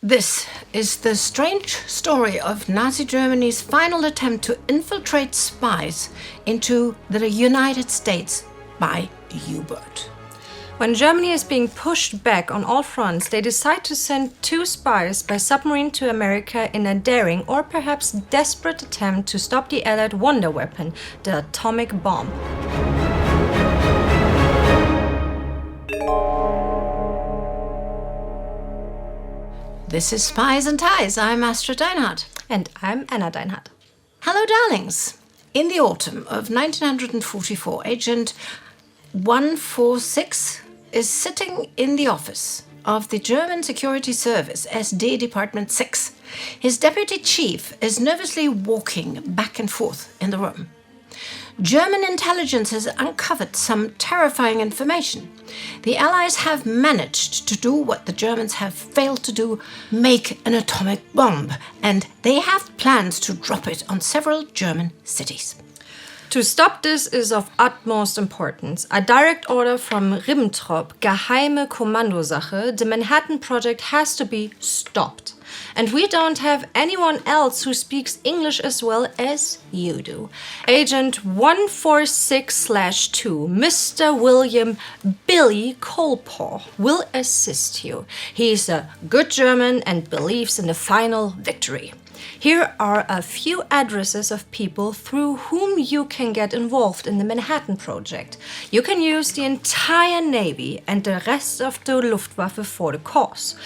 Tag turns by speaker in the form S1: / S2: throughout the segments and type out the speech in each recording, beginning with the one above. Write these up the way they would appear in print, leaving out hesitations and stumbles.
S1: This is the strange story of Nazi Germany's final attempt to infiltrate spies into the United States by U-boat.
S2: When Germany is being pushed back on all fronts, they decide to send 2 spies by submarine to America in a daring or perhaps desperate attempt to stop the Allied wonder weapon, the atomic bomb.
S1: This is Spies and Ties. I'm Astrid Deinhard.
S2: And I'm Anna Deinhard.
S1: Hello, darlings. In the autumn of 1944, Agent 146 is sitting in the office of the German Security Service, SD Department 6. His deputy chief is nervously walking back and forth in the room. German intelligence has uncovered some terrifying information. The Allies have managed to do what the Germans have failed to do, make an atomic bomb, and they have plans to drop it on several German cities.
S2: To stop this is of utmost importance. A direct order from Ribbentrop, geheime Kommandosache, the Manhattan Project has to be stopped. And we don't have anyone else who speaks English as well as you do. Agent 146/2, Mr. William Billy Colpaw, will assist you. He's a good German and believes in the final victory. Here are a few addresses of people through whom you can get involved in the Manhattan Project. You can use the entire Navy and the rest of the Luftwaffe for the cause.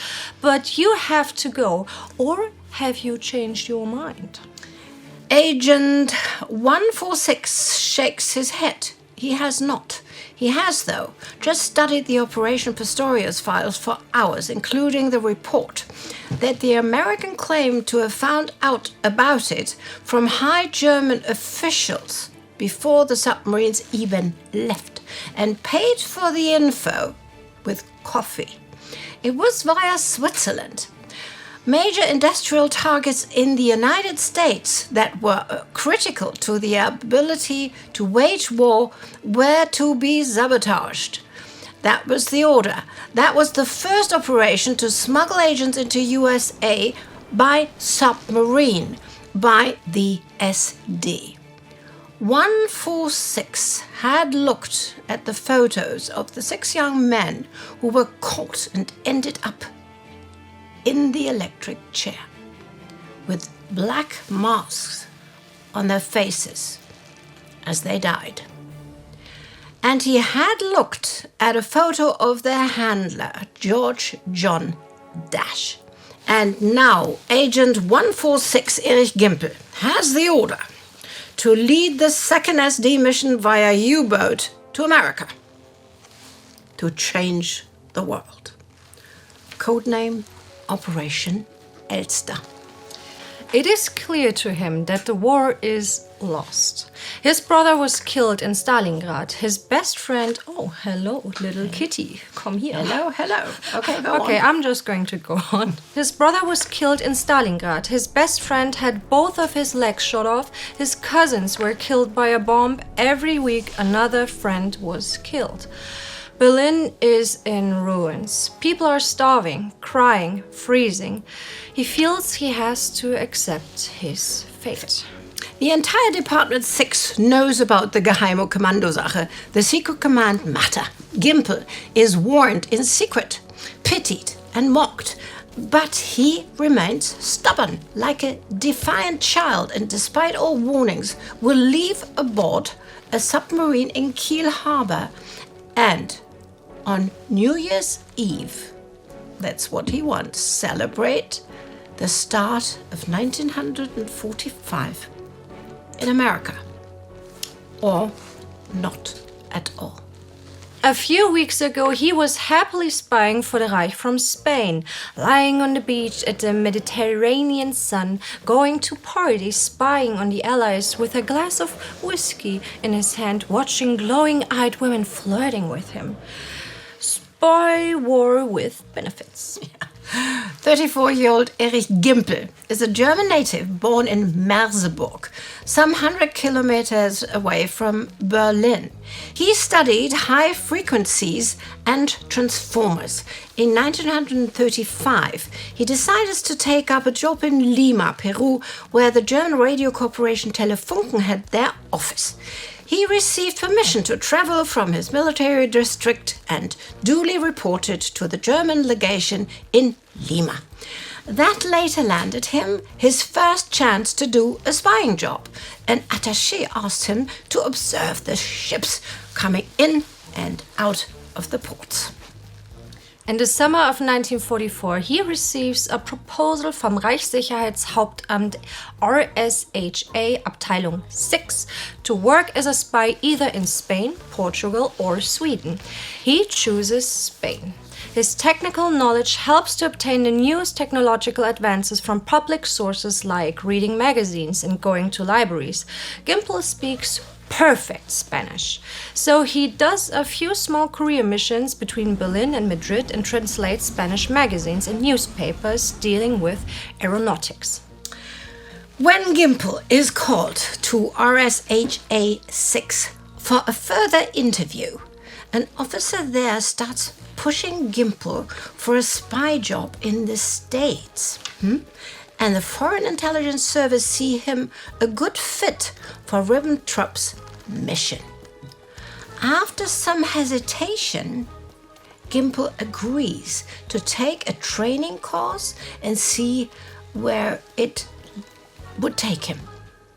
S2: But you have to go, or have you changed your mind?
S1: Agent 146 shakes his head. He has not. He has, though, just studied the Operation Pistorius files for hours, including the report that the American claimed to have found out about it from high German officials before the submarines even left, and paid for the info with coffee. It was via Switzerland. Major industrial targets in the United States that were critical to the ability to wage war were to be sabotaged. That was the order. That was the first operation to smuggle agents into USA by submarine, by the SD. 146 had looked at the photos of the 6 young men who were caught and ended up in the electric chair, with black masks on their faces as they died. And he had looked at a photo of their handler, George John Dash. And now Agent 146 Erich Gimpel has the order to lead the second SD mission via U-boat to America to change the world. Codename Operation Elster.
S2: It is clear to him that the war is lost. His brother was killed in Stalingrad. His best friend... Oh, hello, little kitty. Come here.
S1: Hello. Okay, go
S2: Okay,
S1: on.
S2: I'm just going to go on. His brother was killed in Stalingrad. His best friend had both of his legs shot off. His cousins were killed by a bomb. Every week, another friend was killed. Berlin is in ruins. People are starving, crying, freezing. He feels he has to accept his fate.
S1: The entire Department 6 knows about the geheime Kommandosache, the secret command matter. Gimpel is warned in secret, pitied and mocked, but he remains stubborn, like a defiant child, and despite all warnings, will leave aboard a submarine in Kiel Harbor and on New Year's Eve, that's what he wants, celebrate the start of 1945 in America. Or not at all.
S2: A few weeks ago, he was happily spying for the Reich from Spain, lying on the beach at the Mediterranean sun, going to parties, spying on the Allies with a glass of whiskey in his hand, watching glowing-eyed women flirting with him. Spy war with benefits.
S1: Yeah. 34-year-old Erich Gimpel is a German native born in Merseburg, some 100 kilometers away from Berlin. He studied high frequencies and transformers. In 1935, he decided to take up a job in Lima, Peru, where the German radio corporation Telefunken had their office. He received permission to travel from his military district and duly reported to the German legation in Lima. That later landed him his first chance to do a spying job. An attaché asked him to observe the ships coming in and out of the ports.
S2: In the summer of 1944, he receives a proposal from Reichssicherheitshauptamt RSHA Abteilung 6 to work as a spy either in Spain, Portugal, or Sweden. He chooses Spain. His technical knowledge helps to obtain the newest technological advances from public sources like reading magazines and going to libraries. Gimpel speaks perfect Spanish, so he does a few small career missions between Berlin and Madrid and translates Spanish magazines and newspapers dealing with aeronautics.
S1: When Gimpel is called to RSHA 6 for a further interview, an officer there starts pushing Gimpel for a spy job in the States. And the Foreign Intelligence Service see him a good fit for Ribbentrop's mission. After some hesitation, Gimpel agrees to take a training course and see where it would take him.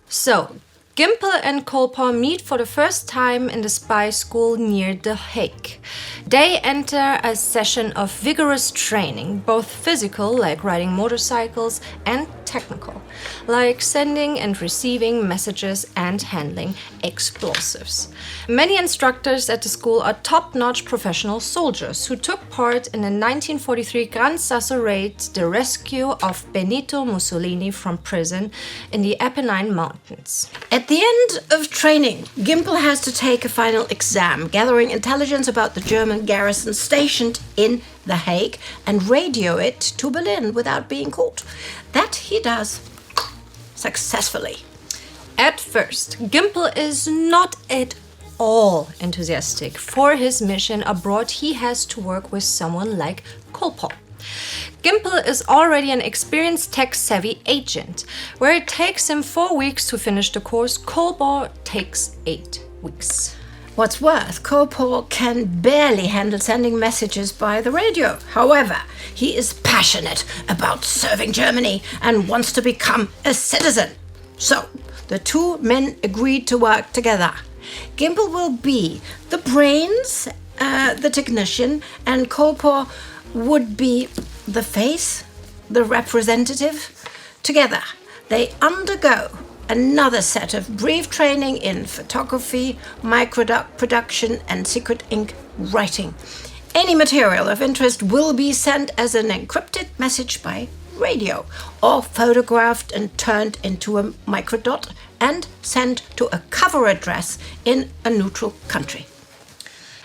S2: So, Gimpel and Kolper meet for the first time in the spy school near The Hague. They enter a session of vigorous training, both physical, like riding motorcycles, and technical, like sending and receiving messages and handling explosives. Many instructors at the school are top-notch professional soldiers who took part in the 1943 Gran Sasso raid, the rescue of Benito Mussolini from prison in the Apennine Mountains.
S1: At the end of training, Gimpel has to take a final exam, gathering intelligence about the German garrison stationed in The Hague and radio it to Berlin without being caught. That he does successfully.
S2: At first, Gimpel is not at all enthusiastic. For his mission abroad, he has to work with someone like Kolper. Gimpel is already an experienced tech-savvy agent. Where it takes him 4 weeks to finish the course, Kolper takes 8 weeks.
S1: What's worse, Kolper can barely handle sending messages by the radio. However, he is passionate about serving Germany and wants to become a citizen. So, the two men agreed to work together. Gimpel will be the brains, the technician, and Kolper would be the face, the representative. Together, they undergo another set of brief training in photography, micro-production, and secret ink writing. Any material of interest will be sent as an encrypted message by radio, or photographed and turned into a microdot and sent to a cover address in a neutral country.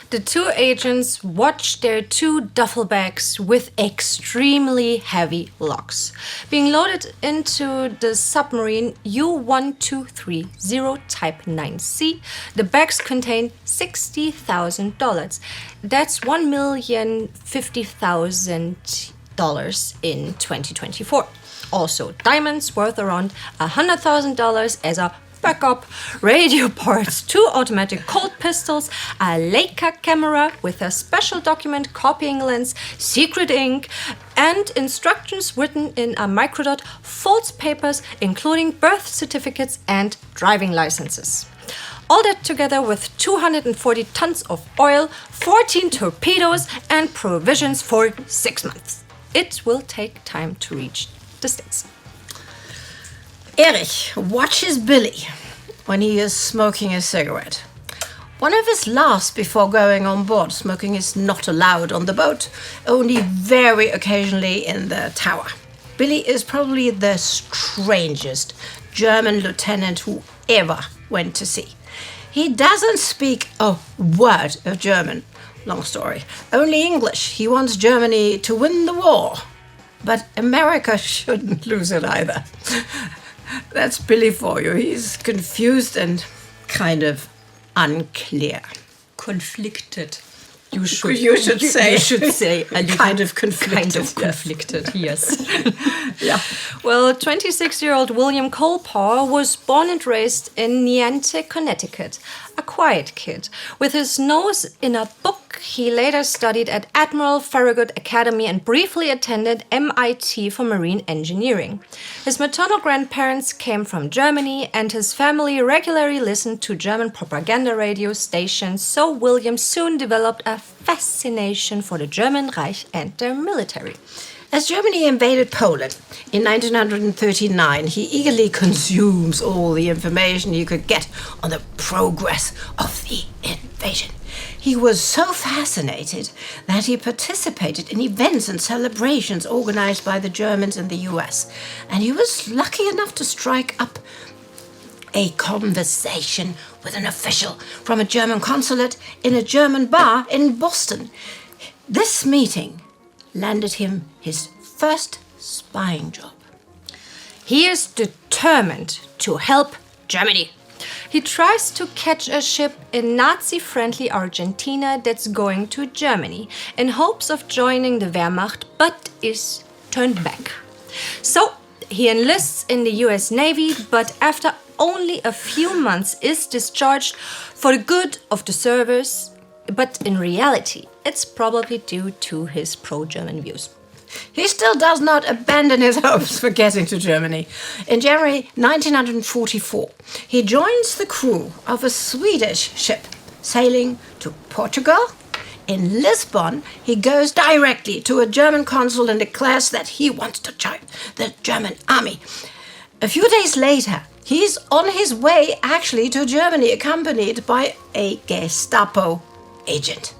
S2: The two agents watch their 2 duffel bags with extremely heavy locks being loaded into the submarine U-1230 Type 9C. The bags contain $60,000. That's $1,050,000 in 2024. Also, diamonds worth around $100,000 as a backup, radio parts, 2 automatic Colt pistols, a Leica camera with a special document copying lens, secret ink, and instructions written in a microdot, false papers, including birth certificates and driving licenses. All that together with 240 tons of oil, 14 torpedoes, and provisions for 6 months. It will take time to reach the States.
S1: Erich watches Billy when he is smoking a cigarette. One of his laughs before going on board. Smoking is not allowed on the boat, only very occasionally in the tower. Billy is probably the strangest German lieutenant who ever went to sea. He doesn't speak a word of German. Long story. Only English. He wants Germany to win the war. But America shouldn't lose it either. That's Billy for you. He's confused and kind of unclear.
S2: Conflicted.
S1: You should say.
S2: You should say a little
S1: kind of conflicted.
S2: Kind of conflicted, yes.
S1: Yeah.
S2: Well, 26-year-old William Colpaw was born and raised in Niente, Connecticut, a quiet kid. With his nose in a book, he later studied at Admiral Farragut Academy and briefly attended MIT for marine engineering. His maternal grandparents came from Germany, and his family regularly listened to German propaganda radio stations, so William soon developed a fascination for the German Reich and their military.
S1: As Germany invaded Poland in 1939, he eagerly consumes all the information he could get on the progress of the invasion. He was so fascinated that he participated in events and celebrations organized by the Germans in the US, and he was lucky enough to strike up a conversation with an official from a German consulate in a German bar in Boston. This meeting landed him his first spying job.
S2: He is determined to help Germany. He tries to catch a ship in Nazi-friendly Argentina that's going to Germany in hopes of joining the Wehrmacht, but is turned back. So he enlists in the US Navy, but after only a few months is discharged for the good of the service. But in reality, it's probably due to his pro-German views.
S1: He still does not abandon his hopes for getting to Germany. In January 1944, he joins the crew of a Swedish ship sailing to Portugal. In Lisbon, he goes directly to a German consul and declares that he wants to join the German army. A few days later, he's on his way actually to Germany, accompanied by a Gestapo agent.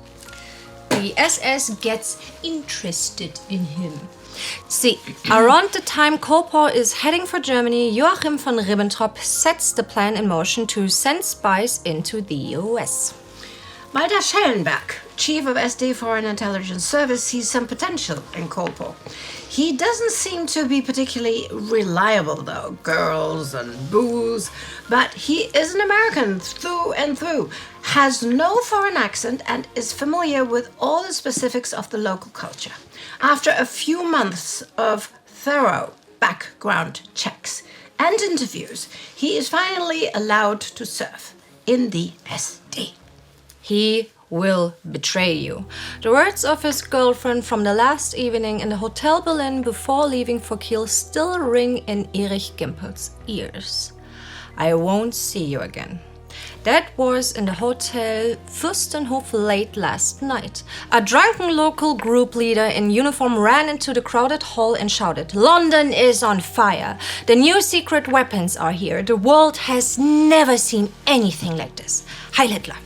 S2: The SS gets interested in him. See, around the time Colpaw is heading for Germany, Joachim von Ribbentrop sets the plan in motion to send spies into the US.
S1: Walter Schellenberg, chief of SD Foreign Intelligence Service, sees some potential in Colpaw. He doesn't seem to be particularly reliable, though. Girls and booze. But he is an American through and through, has no foreign accent, and is familiar with all the specifics of the local culture. After a few months of thorough background checks and interviews, he is finally allowed to serve in the SD.
S2: He will betray you. The words of his girlfriend from the last evening in the Hotel Berlin before leaving for Kiel still ring in Erich Gimpel's ears. I won't see you again. That was in the Hotel Fürstenhof late last night. A drunken local group leader in uniform ran into the crowded hall and shouted, "London is on fire. The new secret weapons are here. The world has never seen anything like this. Heil Hitler."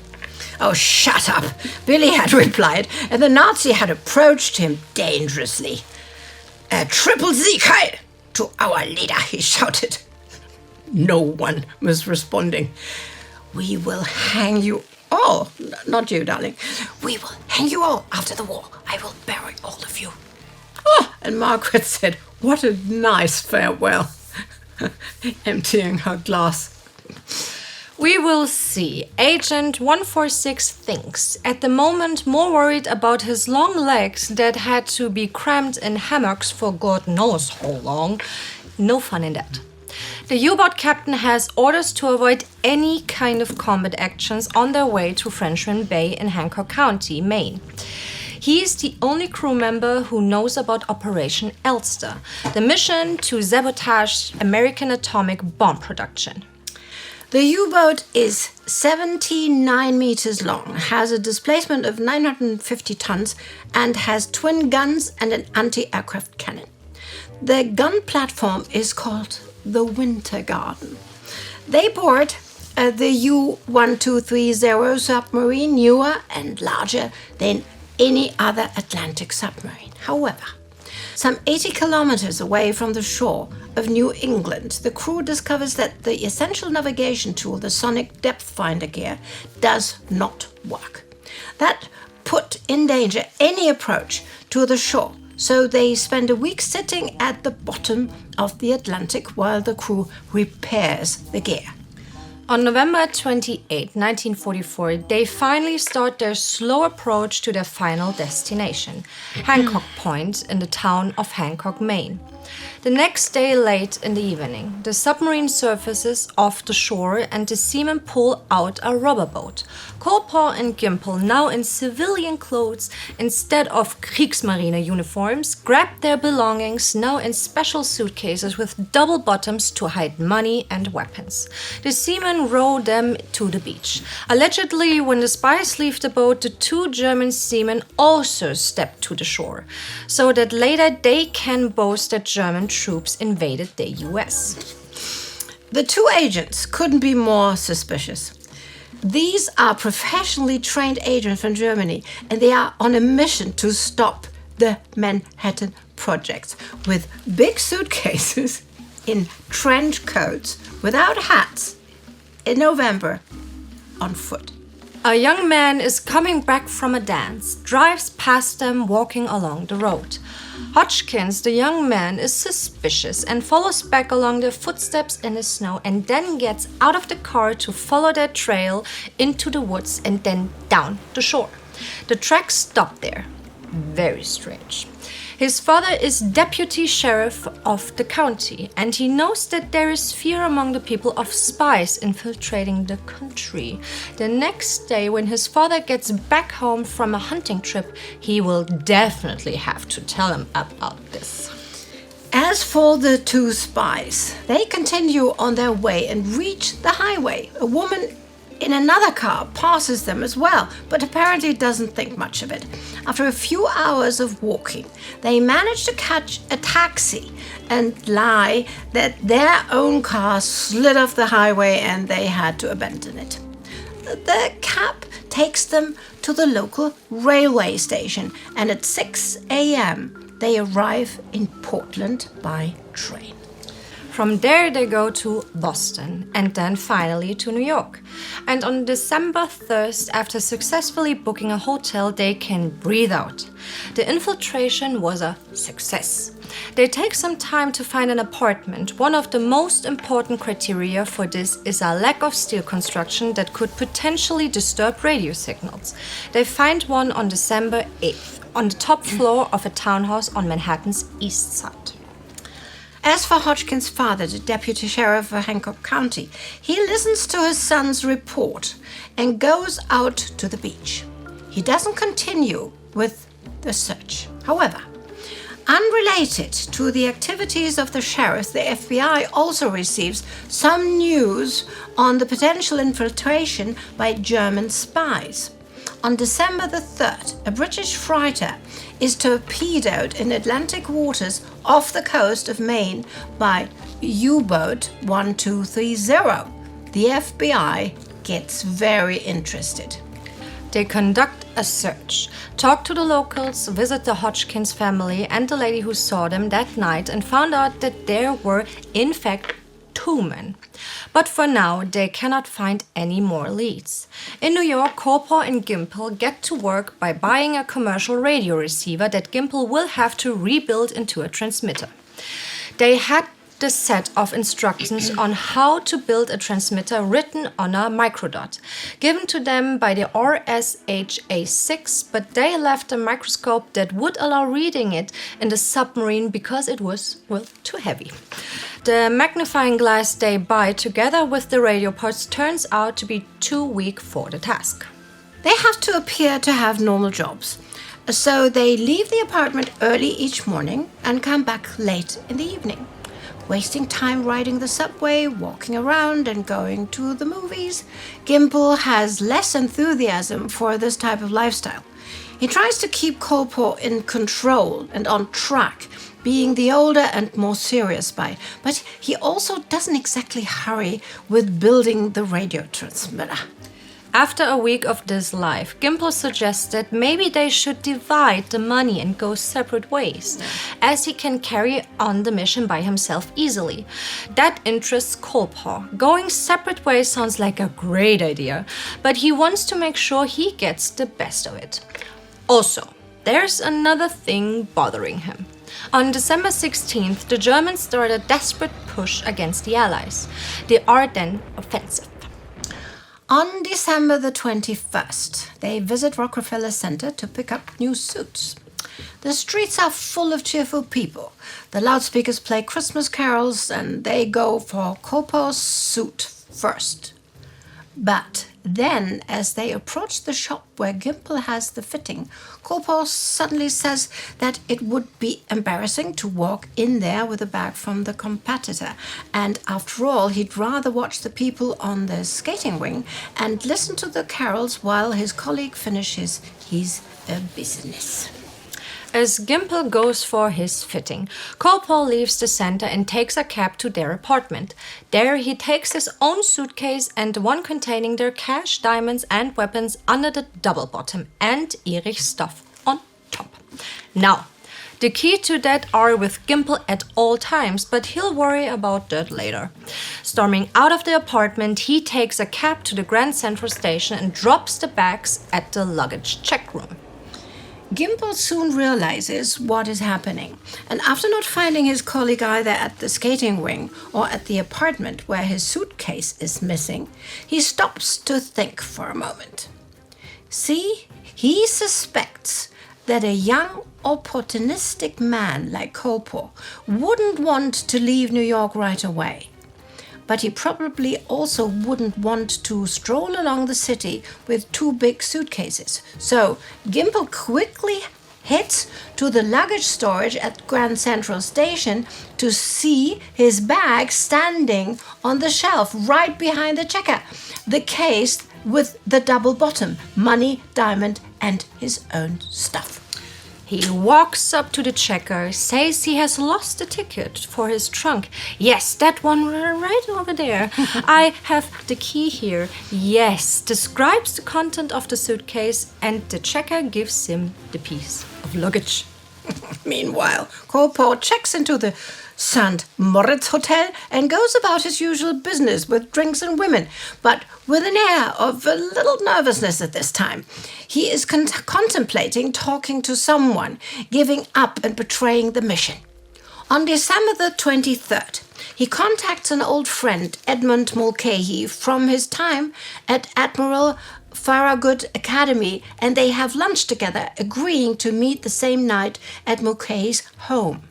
S1: Oh, shut up, Billy had replied, and the Nazi had approached him dangerously. "A triple Sieg Heil to our leader," he shouted. No one was responding. "We will hang you all." Not you, darling. "We will hang you all after the war. I will bury all of you." Oh, and Margaret said, "What a nice farewell," emptying her glass.
S2: We will see. Agent 146 thinks, at the moment more worried about his long legs that had to be crammed in hammocks for God knows how long. No fun in that. The U-boat captain has orders to avoid any kind of combat actions on their way to Frenchman Bay in Hancock County, Maine. He is the only crew member who knows about Operation Elster, the mission to sabotage American atomic bomb production.
S1: The U-boat is 79 meters long, has a displacement of 950 tons, and has twin guns and an anti-aircraft cannon. The gun platform is called the Winter Garden. They board the U-1230 submarine, newer and larger than any other Atlantic submarine. However, some 80 kilometers away from the shore of New England, the crew discovers that the essential navigation tool, the sonic depth finder gear, does not work. That put in danger any approach to the shore So they spend a week sitting at the bottom of the Atlantic while the crew repairs the gear.
S2: On November 28, 1944, they finally start their slow approach to their final destination, Hancock Point in the town of Hancock, Maine. The next day, late in the evening, the submarine surfaces off the shore and the seamen pull out a rubber boat. Colpaw and Gimple, now in civilian clothes instead of Kriegsmarine uniforms, grab their belongings, now in special suitcases with double bottoms to hide money and weapons. The seamen row them to the beach. Allegedly, when the spies leave the boat, the two German seamen also step to the shore, so that later they can boast that German troops invaded the US.
S1: The two agents couldn't be more suspicious. These are professionally trained agents from Germany, and they are on a mission to stop the Manhattan Project with big suitcases in trench coats without hats in November on foot.
S2: A young man is coming back from a dance, drives past them walking along the road. Hodgkins, the young man, is suspicious and follows back along their footsteps in the snow and then gets out of the car to follow their trail into the woods and then down the shore. The tracks stop there. Very strange. His father is deputy sheriff of the county, and he knows that there is fear among the people of spies infiltrating the country. The next day, when his father gets back home from a hunting trip, he will definitely have to tell him about this.
S1: As for the two spies, they continue on their way and reach the highway. A woman in another car passes them as well, but apparently doesn't think much of it. After a few hours of walking, they manage to catch a taxi and lie that their own car slid off the highway and they had to abandon it. The cab takes them to the local railway station, and at 6 a.m. they arrive in Portland by train.
S2: From there they go to Boston and then finally to New York. And on December 1st, after successfully booking a hotel, they can breathe out. The infiltration was a success. They take some time to find an apartment. One of the most important criteria for this is a lack of steel construction that could potentially disturb radio signals. They find one on December 8th on the top floor of a townhouse on Manhattan's east side.
S1: As for Hodgkins' father, the deputy sheriff of Hancock County, he listens to his son's report and goes out to the beach. He doesn't continue with the search. However, unrelated to the activities of the sheriff, the FBI also receives some news on the potential infiltration by German spies. On December the 3rd, a British freighter is torpedoed in Atlantic waters off the coast of Maine by U-boat 1230. The FBI gets very interested.
S2: They conduct a search, talk to the locals, visit the Hodgkins family and the lady who saw them that night, and found out that there were, in fact, two men. But for now, they cannot find any more leads. In New York, Colpaw and Gimple get to work by buying a commercial radio receiver that Gimple will have to rebuild into a transmitter. They had the set of instructions on how to build a transmitter written on a microdot, given to them by the RSHA-6, but they left a microscope that would allow reading it in the submarine because it was, well, too heavy. The magnifying glass they buy together with the radio parts turns out to be too weak for the task.
S1: They have to appear to have normal jobs, so they leave the apartment early each morning and come back late in the evening, wasting time riding the subway, walking around and going to the movies. Gimple has less enthusiasm for this type of lifestyle. He tries to keep Colpaw in control and on track, being the older and more serious spy, but he also doesn't exactly hurry with building the radio transmitter.
S2: After a week of this life, Gimple suggested maybe they should divide the money and go separate ways, as he can carry on the mission by himself easily. That interests Colpaw. Going separate ways sounds like a great idea, but he wants to make sure he gets the best of it. Also, there's another thing bothering him. On December 16th, the Germans start a desperate push against the Allies, the Ardennes Offensive.
S1: On December the 21st, they visit Rockefeller Center to pick up new suits. The streets are full of cheerful people. The loudspeakers play Christmas carols and they go for Corpor's suit first. But then, as they approach the shop where Gimple has the fitting, Corpor suddenly says that it would be embarrassing to walk in there with a bag from the competitor. And after all, he'd rather watch the people on the skating ring and listen to the carols while his colleague finishes his business.
S2: As Gimple goes for his fitting, Corporal leaves the center and takes a cab to their apartment. There he takes his own suitcase and the one containing their cash, diamonds and weapons under the double bottom and Erich's stuff on top. Now, the key to that are with Gimple at all times, but he'll worry about that later. Storming out of the apartment, he takes a cab to the Grand Central Station and drops the bags at the luggage check room.
S1: Gimple soon realizes what is happening, and after not finding his colleague either at the skating ring or at the apartment where his suitcase is missing, he stops to think for a moment. See, he suspects that a young, opportunistic man like Corpo wouldn't want to leave New York right away. But he probably also wouldn't want to stroll along the city with two big suitcases. So Gimple quickly heads to the luggage storage at Grand Central Station to see his bag standing on the shelf right behind the checker. The case with the double bottom, money, diamond, and his own stuff.
S2: He walks up to the checker, says he has lost the ticket for his trunk. Yes, that one right over there. I have the key here. Yes, describes the content of the suitcase, and the checker gives him the piece of luggage.
S1: Meanwhile, Corpo checks into the St. Moritz Hotel and goes about his usual business with drinks and women, but with an air of a little nervousness at this time. He is contemplating talking to someone, giving up and betraying the mission. On December the 23rd, he contacts an old friend, Edmund Mulcahy, from his time at Admiral Farragut Academy, and they have lunch together, agreeing to meet the same night at Mulcahy's home.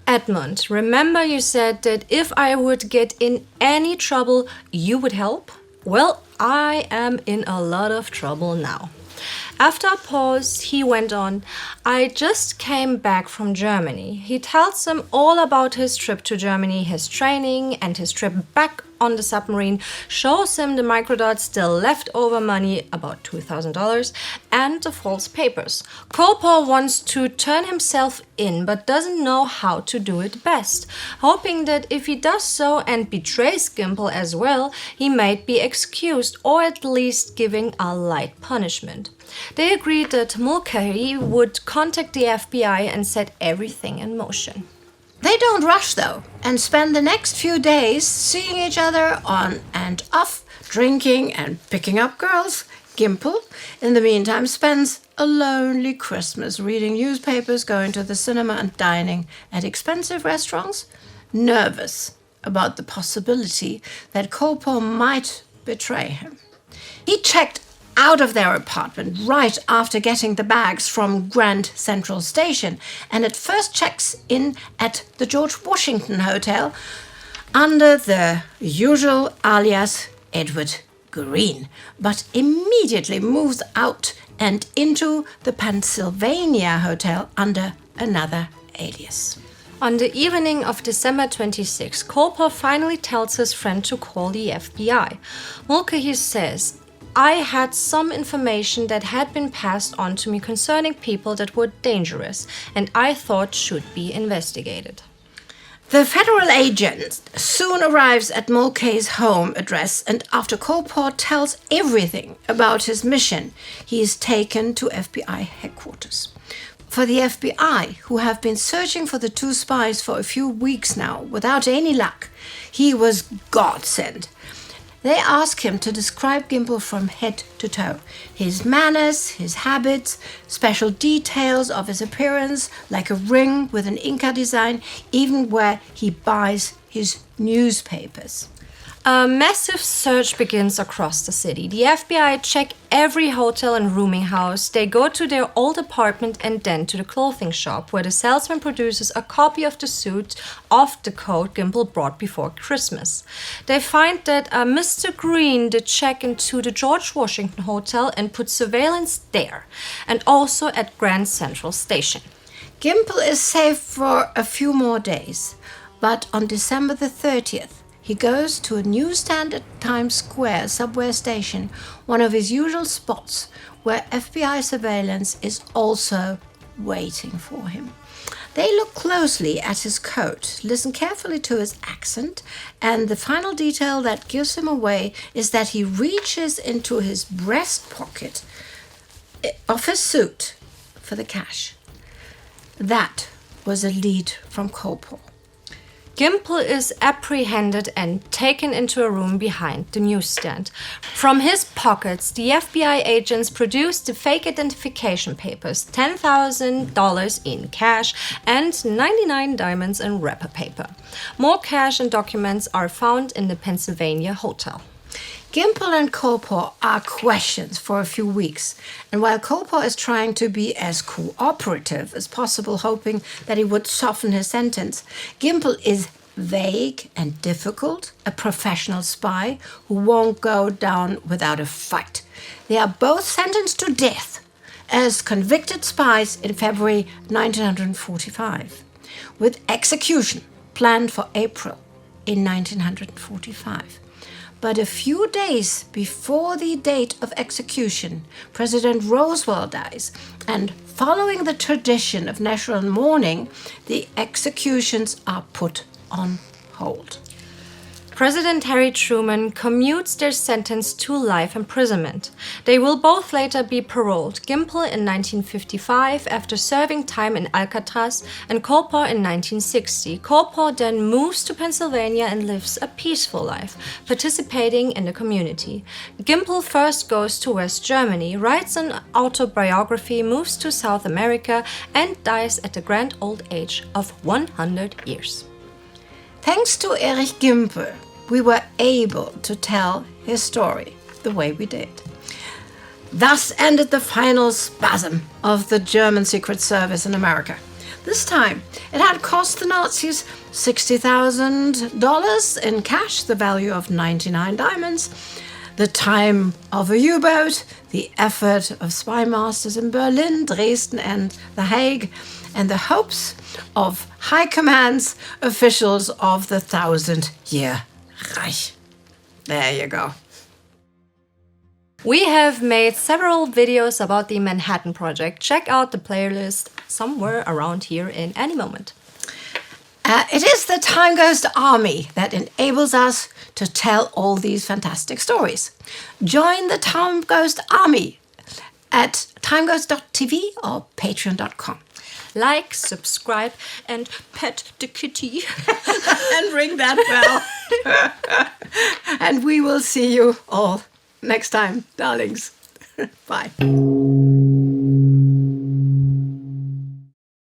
S2: Edmund, remember you said that if I would get in any trouble, you would help? Well, I am in a lot of trouble now. After a pause, he went on, I just came back from Germany. He tells them all about his trip to Germany, his training, and his trip back on the submarine, shows him the microdots, the leftover money, about $2,000, and the false papers. Corpo wants to turn himself in, but doesn't know how to do it best, hoping that if he does so and betrays Gimple as well, he might be excused or at least given a light punishment. They agreed that Mulcahy would contact the FBI and set everything in motion.
S1: They don't rush, though, and spend the next few days seeing each other on and off, drinking and picking up girls. Gimple, in the meantime, spends a lonely Christmas reading newspapers, going to the cinema and dining at expensive restaurants, nervous about the possibility that Corpo might betray him. He checked out of their apartment right after getting the bags from Grand Central Station, and at first checks in at the George Washington Hotel under the usual alias Edward Green, but immediately moves out and into the Pennsylvania Hotel under another alias.
S2: On the evening of December 26, Corpo finally tells his friend to call the FBI. Mulcahy says, I had some information that had been passed on to me concerning people that were dangerous and I thought should be investigated.
S1: The federal agent soon arrives at Mulcahy's home address, and after Corpo tells everything about his mission, he is taken to FBI headquarters. For the FBI, who have been searching for the two spies for a few weeks now without any luck, he was godsend. They ask him to describe Gimple from head to toe. His manners, his habits, special details of his appearance, like a ring with an Inca design, even where he buys his newspapers.
S2: A massive search begins across the city. The FBI check every hotel and rooming house. They go to their old apartment and then to the clothing shop, where the salesman produces a copy of the suit of the coat Gimple brought before Christmas. They find that Mr. Green did check into the George Washington Hotel and put surveillance there, and also at Grand Central Station.
S1: Gimple is safe for a few more days, but on December the 30th, he goes to a newsstand at Times Square subway station, one of his usual spots where FBI surveillance is also waiting for him. They look closely at his coat, listen carefully to his accent, and the final detail that gives him away is that he reaches into his breast pocket of his suit for the cash. That was a lead from Corporal.
S2: Gimple is apprehended and taken into a room behind the newsstand. From his pockets, the FBI agents produce the fake identification papers, $10,000 in cash, and 99 diamonds in wrapper paper. More cash and documents are found in the Pennsylvania hotel.
S1: Gimple and Corporal are questioned for a few weeks, and while Corporal is trying to be as cooperative as possible, hoping that he would soften his sentence, Gimple is vague and difficult, a professional spy who won't go down without a fight. They are both sentenced to death as convicted spies in February 1945, with execution planned for April in 1945. But a few days before the date of execution, President Roosevelt dies, and following the tradition of national mourning, the executions are put on hold.
S2: President Harry Truman commutes their sentence to life imprisonment. They will both later be paroled, Gimple in 1955 after serving time in Alcatraz, and Corporal in 1960. Corporal then moves to Pennsylvania and lives a peaceful life, participating in the community. Gimple first goes to West Germany, writes an autobiography, moves to South America, and dies at the grand old age of 100 years.
S1: Thanks to Erich Gimple, we were able to tell his story the way we did. Thus ended the final spasm of the German Secret Service in America. This time, it had cost the Nazis $60,000 in cash, the value of 99 diamonds, the time of a U-boat, the effort of spy masters in Berlin, Dresden, and The Hague, and the hopes of high commands officials of the 1,000-year Reich. There you go.
S2: We have made several videos about the Manhattan Project. Check out the playlist somewhere around here in any moment.
S1: It is the Time Ghost Army that enables us to tell all these fantastic stories. Join the Time Ghost Army at timeghost.tv or patreon.com.
S2: Like, subscribe, and pet the kitty.
S1: And ring that bell. And we will see you all next time, darlings. Bye.